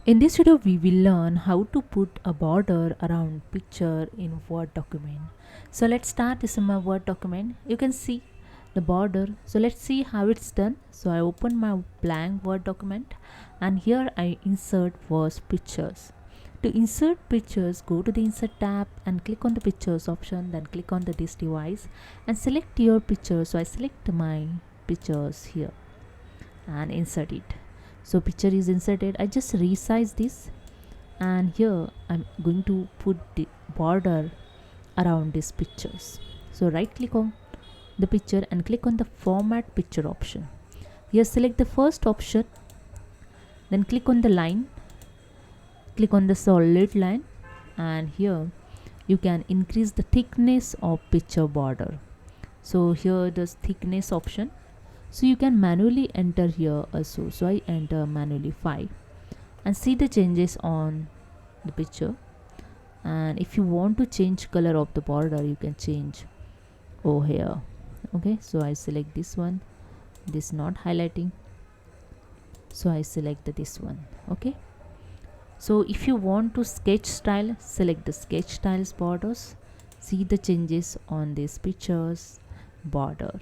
In this video, we will learn how to put a border around picture in Word document. So let's start this in my Word document. You can see the border. So let's see how it's done. So I open my blank Word document and here I insert first pictures. To insert pictures, go to the insert tab and click on the pictures option, then click on the this device and select your picture. So I select my pictures here and insert it. So picture is inserted. I just resize this and here I'm going to put the border around these pictures. So right click on the picture and click on the format picture option. Here select the first option, then click on the line, click on the solid line, and here you can increase the thickness of picture border. So here the thickness option, so you can manually enter here also. So I enter manually 5 and see the changes on the picture. And if you want to change color of the border, you can change over here. Okay, so I select this one, this not highlighting, so I select this one. Okay, so if you want to sketch style, select the sketch styles borders. See the changes on these pictures border.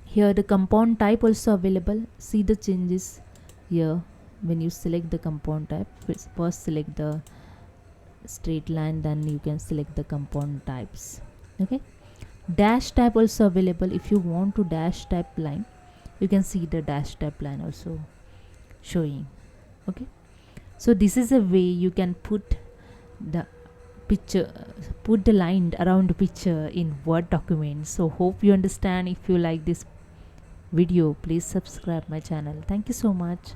Here the compound type also available. See the changes here when you select the compound type. First select the straight line, then you can select the compound types. Okay, dash type also available. If you want to dash type line, you can see the dash type line also showing. Okay, so this is a way you can put the picture, put the line around the picture in Word document. So hope you understand. If you like this video, please subscribe my channel. Thank you so much.